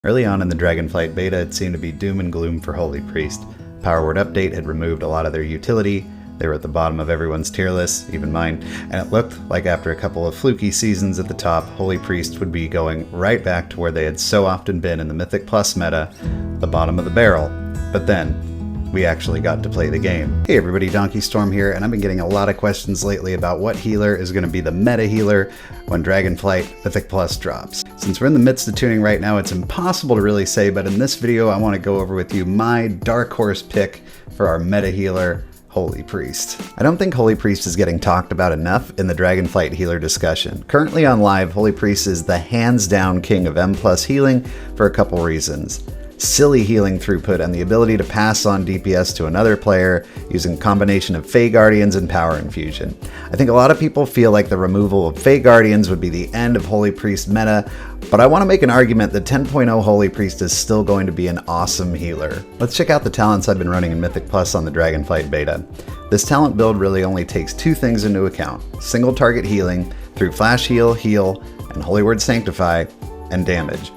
Early on in the Dragonflight beta, it seemed to be doom and gloom for Holy Priest. Power Word Update had removed a lot of their utility. They were at the bottom of everyone's tier list, even mine, and it looked like after a couple of fluky seasons at the top, Holy Priest would be going right back to where they had so often been in the Mythic Plus meta, the bottom of the barrel. But then, we actually got to play the game. Hey everybody, Donkey Storm here, and I've been getting a lot of questions lately about what healer is going to be the meta healer when Dragonflight Mythic Plus drops. Since we're in the midst of tuning right now, it's impossible to really say, but in this video I want to go over with you my dark horse pick for our meta healer, Holy Priest. I don't think Holy Priest is getting talked about enough in the Dragonflight healer discussion. Currently on live, Holy Priest is the hands down king of M+ healing for a couple reasons. Silly healing throughput and the ability to pass on DPS to another player using a combination of Fey Guardians and Power Infusion. I think a lot of people feel like the removal of Fey Guardians would be the end of Holy Priest meta, but I want to make an argument that 10.0 Holy Priest is still going to be an awesome healer. Let's check out the talents I've been running in Mythic Plus on the Dragonflight beta. This talent build really only takes two things into account: single target healing through Flash Heal, Heal, and Holy Word Sanctify, and damage.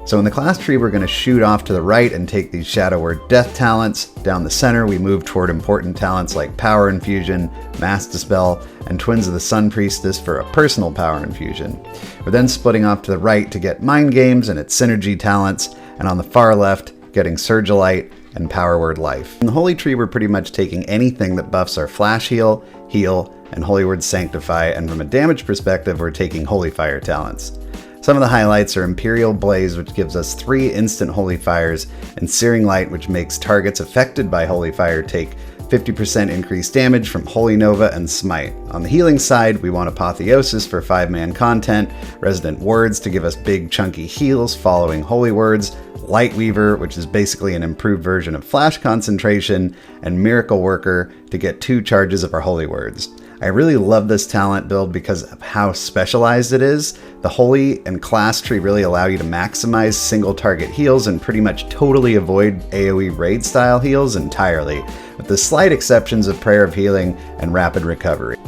So in the class tree, we're going to shoot off to the right and take these Shadow Word Death talents. Down the center, we move toward important talents like Power Infusion, Mass Dispel, and Twins of the Sun Priestess for a personal Power Infusion. We're then splitting off to the right to get Mind Games and its synergy talents, and on the far left, getting Surgelite and Power Word Life. In the Holy Tree, we're pretty much taking anything that buffs our Flash Heal, Heal, and Holy Word Sanctify, and from a damage perspective, we're taking Holy Fire talents. Some of the highlights are Imperial Blaze, which gives us 3 instant Holy Fires, and Searing Light, which makes targets affected by Holy Fire take 50% increased damage from Holy Nova and Smite. On the healing side, we want Apotheosis for 5-man content, Resonant Words to give us big chunky heals following Holy Words, Lightweaver, which is basically an improved version of Flash Concentration, and Miracle Worker to get 2 charges of our Holy Words. I really love this talent build because of how specialized it is. The Holy and Class Tree really allow you to maximize single target heals and pretty much totally avoid AoE raid style heals entirely, with the slight exceptions of Prayer of Healing and Rapid Recovery.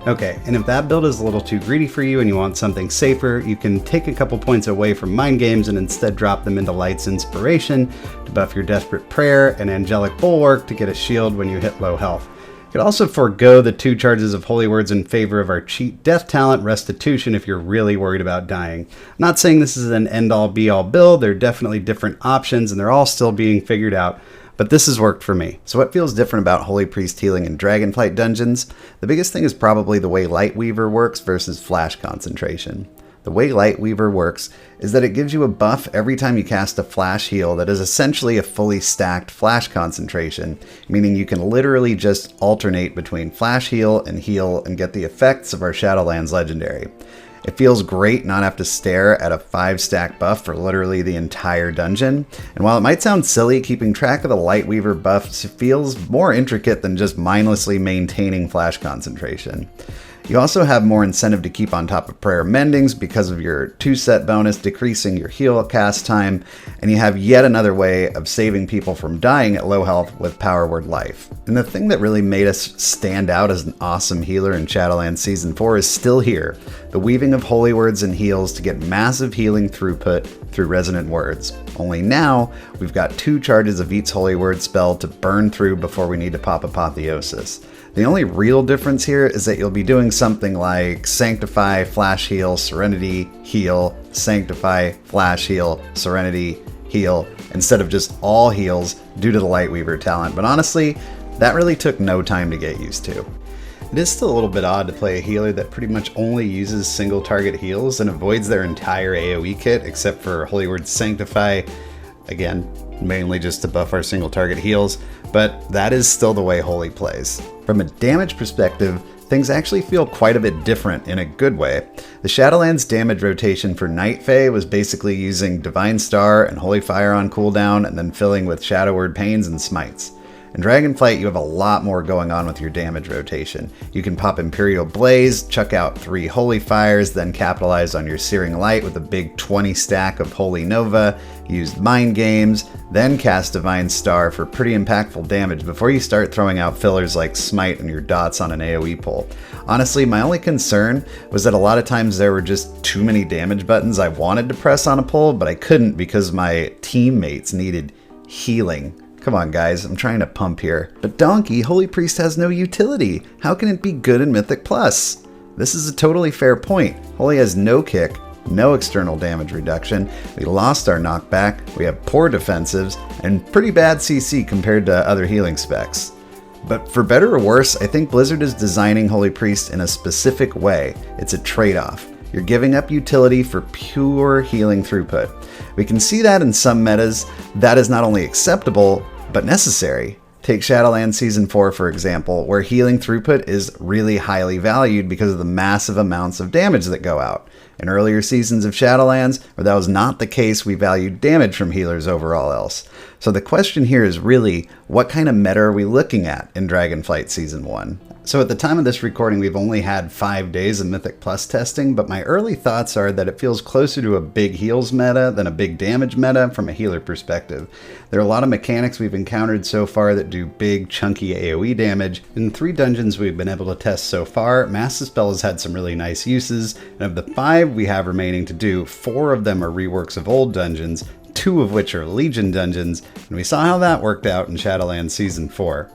Okay, and if that build is a little too greedy for you and you want something safer, you can take a couple points away from Mind Games and instead drop them into Light's Inspiration to buff your Desperate Prayer and Angelic Bulwark to get a shield when you hit low health. You could also forego the 2 charges of Holy Words in favor of our cheat death talent, Restitution, if you're really worried about dying. I'm not saying this is an end-all be-all build. There are definitely different options and they're all still being figured out, but this has worked for me. So what feels different about Holy Priest healing in Dragonflight dungeons? The biggest thing is probably the way Lightweaver works versus Flash Concentration. The way Lightweaver works is that it gives you a buff every time you cast a Flash Heal that is essentially a fully stacked Flash Concentration, meaning you can literally just alternate between Flash Heal and get the effects of our Shadowlands Legendary. It feels great not have to stare at a 5-stack buff for literally the entire dungeon, and while it might sound silly, keeping track of the Lightweaver buffs feels more intricate than just mindlessly maintaining Flash Concentration. You also have more incentive to keep on top of prayer mendings because of your 2-set bonus decreasing your heal cast time, and you have yet another way of saving people from dying at low health with Power Word Life. And the thing that really made us stand out as an awesome healer in Shadowlands Season 4 is still here: the weaving of Holy Words and heals to get massive healing throughput through Resonant Words. Only now, we've got 2 charges of each Holy Word spell to burn through before we need to pop Apotheosis. The only real difference here is that you'll be doing something like Sanctify, Flash Heal, Serenity, Heal, Sanctify, Flash Heal, Serenity, Heal, instead of just all heals due to the Lightweaver talent. But honestly, that really took no time to get used to. It is still a little bit odd to play a healer that pretty much only uses single target heals and avoids their entire AoE kit except for Holy Word Sanctify, again, mainly just to buff our single target heals, but that is still the way Holy plays. From a damage perspective, things actually feel quite a bit different in a good way. The Shadowlands damage rotation for Night Fae was basically using Divine Star and Holy Fire on cooldown and then filling with Shadow Word Pains and Smites. In Dragonflight, you have a lot more going on with your damage rotation. You can pop Imperial Blaze, chuck out 3 Holy Fires, then capitalize on your Searing Light with a big 20 stack of Holy Nova, use Mind Games, then cast Divine Star for pretty impactful damage before you start throwing out fillers like Smite and your dots on an AoE pull. Honestly, my only concern was that a lot of times there were just too many damage buttons I wanted to press on a pull, but I couldn't because my teammates needed healing. Come on guys, I'm trying to pump here. But Donkey, Holy Priest has no utility. How can it be good in Mythic Plus? This is a totally fair point. Holy has no kick, no external damage reduction, we lost our knockback, we have poor defensives, and pretty bad CC compared to other healing specs. But for better or worse, I think Blizzard is designing Holy Priest in a specific way. It's a trade-off. You're giving up utility for pure healing throughput. We can see that in some metas. That is not only acceptable, but necessary. Take Shadowlands Season 4 for example, where healing throughput is really highly valued because of the massive amounts of damage that go out. In earlier seasons of Shadowlands, where that was not the case, we valued damage from healers over all else. So the question here is really, what kind of meta are we looking at in Dragonflight Season 1? So at the time of this recording, we've only had 5 days of Mythic Plus testing, but my early thoughts are that it feels closer to a big heals meta than a big damage meta from a healer perspective. There are a lot of mechanics we've encountered so far that do big, chunky AoE damage. In 3 dungeons we've been able to test so far, Mass Dispel has had some really nice uses, and of the 5 we have remaining to do, 4 of them are reworks of old dungeons, 2 of which are Legion dungeons, and we saw how that worked out in Shadowlands Season 4.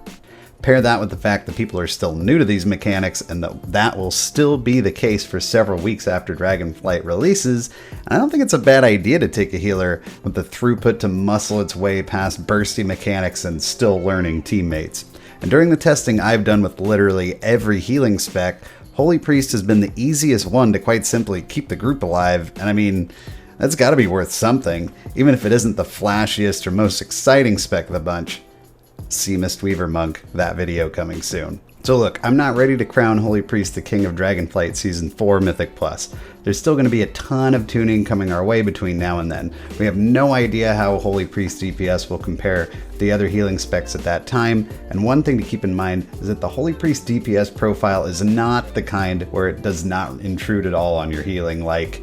Pair that with the fact that people are still new to these mechanics and that will still be the case for several weeks after Dragonflight releases, I don't think it's a bad idea to take a healer with the throughput to muscle its way past bursty mechanics and still learning teammates. And during the testing I've done with literally every healing spec, Holy Priest has been the easiest one to quite simply keep the group alive, and I mean, that's gotta be worth something, even if it isn't the flashiest or most exciting spec of the bunch. See Mistweaver Monk, that video coming soon. So look, I'm not ready to crown Holy Priest the king of Dragonflight Season 4 Mythic Plus. There's still going to be a ton of tuning coming our way between now and then. We have no idea how Holy Priest DPS will compare to the other healing specs at that time, and one thing to keep in mind is that the Holy Priest DPS profile is not the kind where it does not intrude at all on your healing, like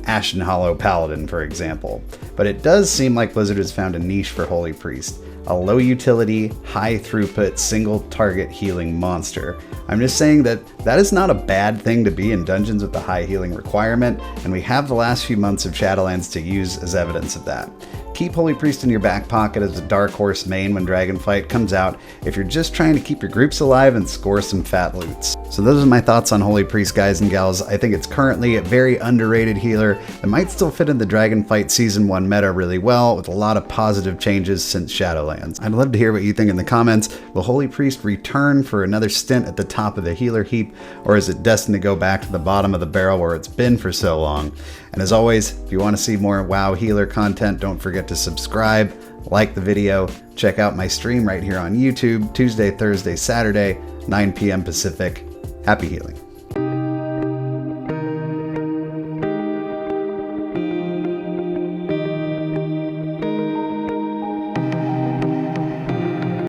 Ashen Hollow Paladin for example. But it does seem like Blizzard has found a niche for Holy Priest. A low utility, high throughput, single target healing monster. I'm just saying that is not a bad thing to be in dungeons with a high healing requirement, and we have the last few months of Shadowlands to use as evidence of that. Keep Holy Priest in your back pocket as a dark horse main when Dragonflight comes out if you're just trying to keep your groups alive and score some fat loots. So those are my thoughts on Holy Priest, guys and gals. I think it's currently a very underrated healer that might still fit in the Dragonflight Season 1 meta really well, with a lot of positive changes since Shadowlands. I'd love to hear what you think in the comments. Will Holy Priest return for another stint at the top of the healer heap, or is it destined to go back to the bottom of the barrel where it's been for so long? And as always, if you want to see more WoW healer content, don't forget to subscribe, like the video, check out my stream right here on YouTube, Tuesday, Thursday, Saturday, 9 p.m. Pacific. Happy healing.